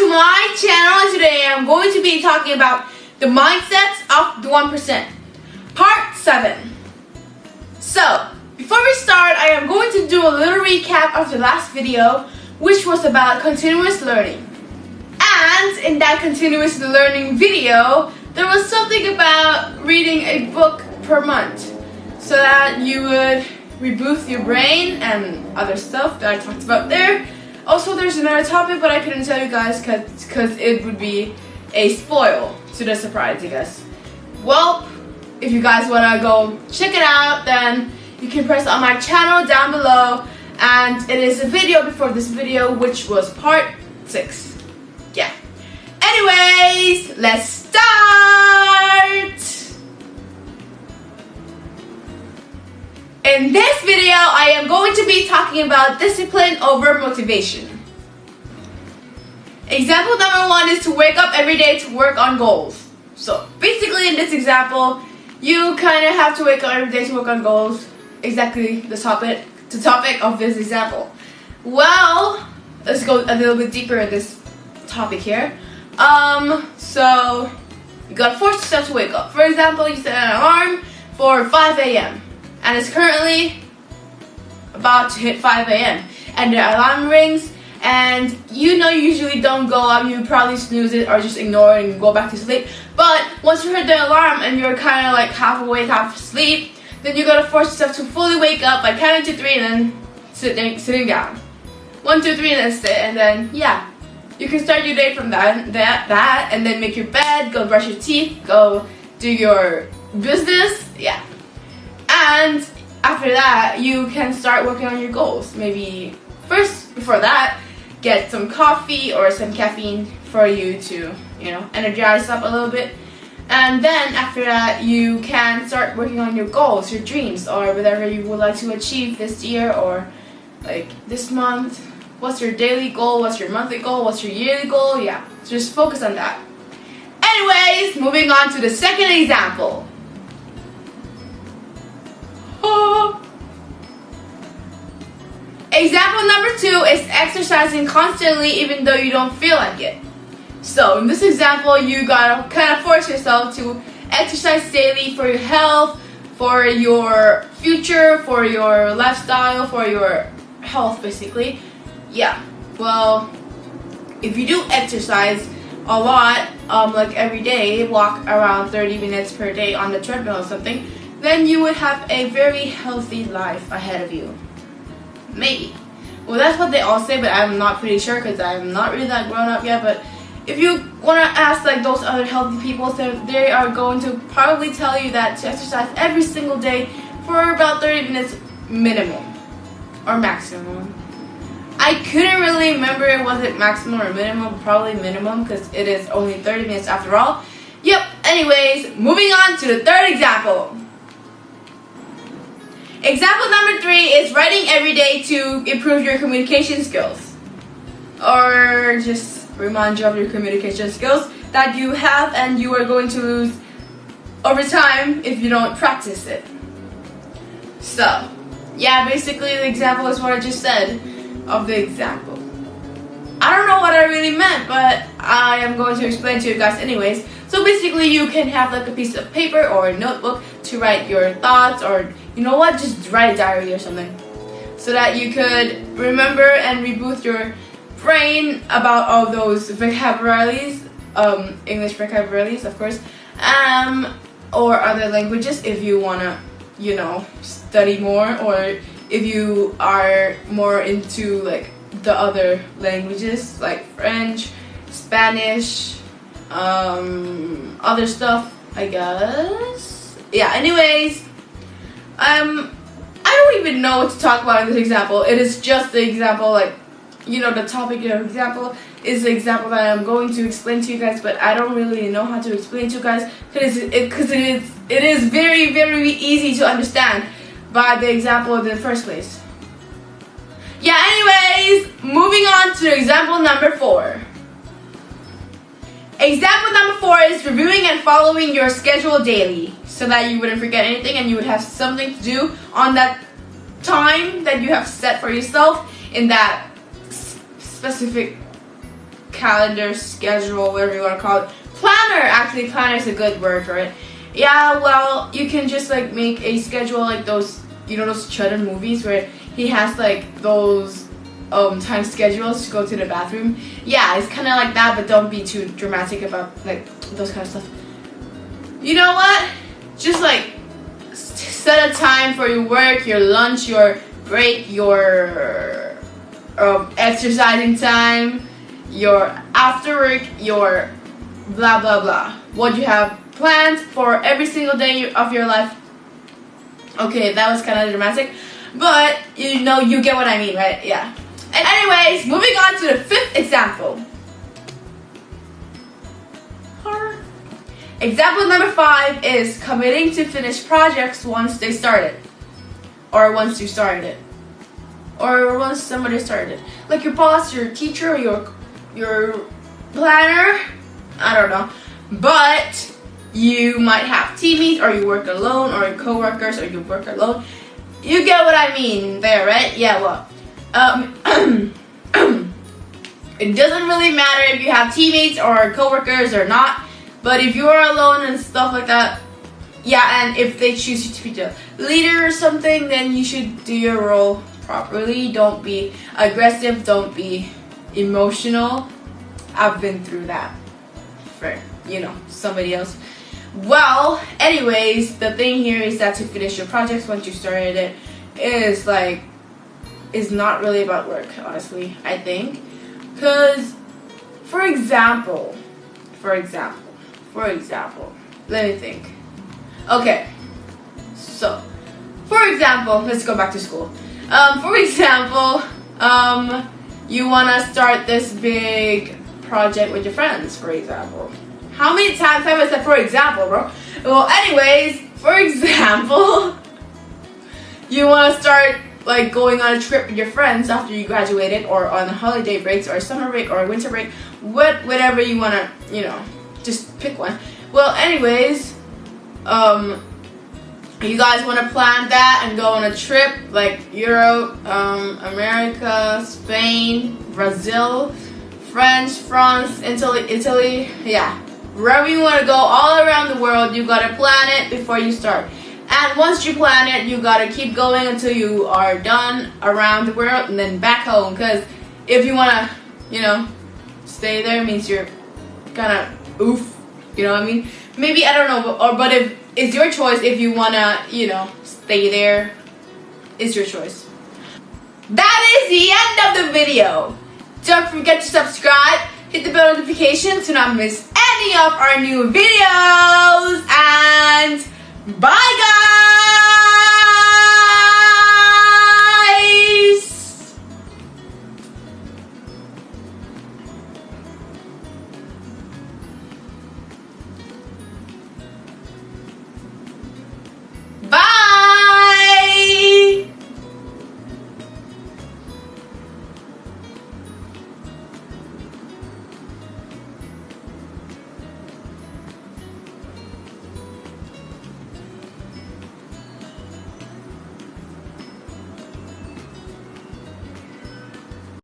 to my channel. Today I'm going to be talking about the mindsets of the 1%, part 7. So, before we start, I am going to do a little recap of the last video, which was about continuous learning. And in that continuous learning video, there was something about reading a book per month, so that you would reboot your brain and other stuff that I talked about there. Also, there's another topic, but I couldn't tell you guys because it would be a spoil to the surprise, I guess. Well, if you guys want to go check it out, then you can press on my channel down below, and it is a video before this video, which was part 6. Yeah. Anyways, let's start! In this video, I am going to be talking about discipline over motivation. Example number 1 is to wake up every day to work on goals. So basically in this example, you kind of have to wake up every day to work on goals. Exactly the topic of this example. Well, let's go a little bit deeper in this topic here. So you gotta force yourself to wake up. For example, you set an alarm for 5 a.m. and it's currently about to hit 5 a.m. and the alarm rings, and you know you usually don't go up, you probably snooze it or just ignore it and go back to sleep. But once you heard the alarm and you're kind of like half awake, half asleep, then you gotta force yourself to fully wake up by counting to 3 and then sitting down. 1, 2, 3 and then sit, and then yeah, you can start your day from that and then make your bed, go brush your teeth, go do your business, yeah. And after that, you can start working on your goals. Maybe first, before that, get some coffee or some caffeine for you to, energize up a little bit. And then after that, you can start working on your goals, your dreams, or whatever you would like to achieve this year or like this month. What's your daily goal? What's your monthly goal? What's your yearly goal? Yeah, just focus on that. Anyways, moving on to the second example. Example number 2 is exercising constantly even though you don't feel like it. So in this example, you gotta kind of force yourself to exercise daily for your health, for your future, for your lifestyle, for your health basically. Yeah, well, if you do exercise a lot, like every day, walk around 30 minutes per day on the treadmill or something, then you would have a very healthy life ahead of you. Maybe. Well, that's what they all say, but I'm not pretty sure because I'm not really that grown up yet. But if you want to ask like those other healthy people, so they are going to probably tell you that to exercise every single day for about 30 minutes minimum or maximum. I couldn't really remember was it maximum or minimum, probably minimum because it is only 30 minutes after all. Yep, anyways, moving on to the third example. Example number 3 is writing every day to improve your communication skills. Or just remind you of your communication skills that you have and you are going to lose over time if you don't practice it. So, yeah, basically the example is what I just said of the example. I don't know what I really meant, but I am going to explain to you guys anyways. So basically you can have like a piece of paper or a notebook to write your thoughts, or you know what, just write a diary or something, so that you could remember and reboot your brain about all those vocabularies, English vocabularies of course, or other languages if you wanna, study more, or if you are more into like the other languages like French, Spanish, other stuff, I guess. Yeah, anyways, I don't even know what to talk about in this example. It is just the example, like, the topic of example is the example that I'm going to explain to you guys, but I don't really know how to explain to you guys because it is very, very easy to understand by the example in the first place. Yeah, anyways, moving on to example number 4. Example number 4 is reviewing and following your schedule daily so that you wouldn't forget anything and you would have something to do on that time that you have set for yourself in that specific calendar, schedule, whatever you want to call it. Planner, actually, planner is a good word for it. Yeah, well, you can just like make a schedule like those, you know, those children movies where he has like those time schedules to go to the bathroom. Yeah, it's kind of like that, but don't be too dramatic about like those kind of stuff. You know what? Just like set a time for your work, your lunch, your break, your exercising time, your after work, your blah blah blah. What you have planned for every single day of your life. Okay, that was kind of dramatic, but you know, you get what I mean, right? Yeah. And anyways, moving on to the 5th example. Example number 5 is committing to finish projects once they started, or once you started it, or once somebody started it. Like your boss, your teacher, your planner. I don't know, but you might have teammates, or you work alone, or your coworkers, or you work alone. You get what I mean there, right? Yeah. Well, it doesn't really matter if you have teammates or coworkers or not. But if you're alone and stuff like that, yeah, and if they choose you to be the leader or something, then you should do your role properly. Don't be aggressive. Don't be emotional. I've been through that for, you know, somebody else. Well, anyways, the thing here is that to finish your projects once you started it is not really about work, honestly, I think. Because, for example, let me think. Okay, so, for example, let's go back to school. For example, you want to start this big project with your friends, for example. How many times have I said for example, bro? Well, anyways, for example, you want to start like going on a trip with your friends after you graduated, or on holiday breaks, or summer break, or winter break, whatever you want to, you know, just pick one. Well, anyways, you guys want to plan that and go on a trip like Europe, America, Spain, Brazil, France, Italy, yeah. Wherever you want to go, all around the world, you gotta plan it before you start. And once you plan it, you gotta keep going until you are done around the world and then back home. Because if you wanna, you know, stay there, means you're gonna oof. You know what I mean? Maybe, I don't know, but if it's your choice if you wanna, you know, stay there. It's your choice. That is the end of the video. Don't forget to subscribe, hit the bell notification to not miss any of our new videos, and bye guys!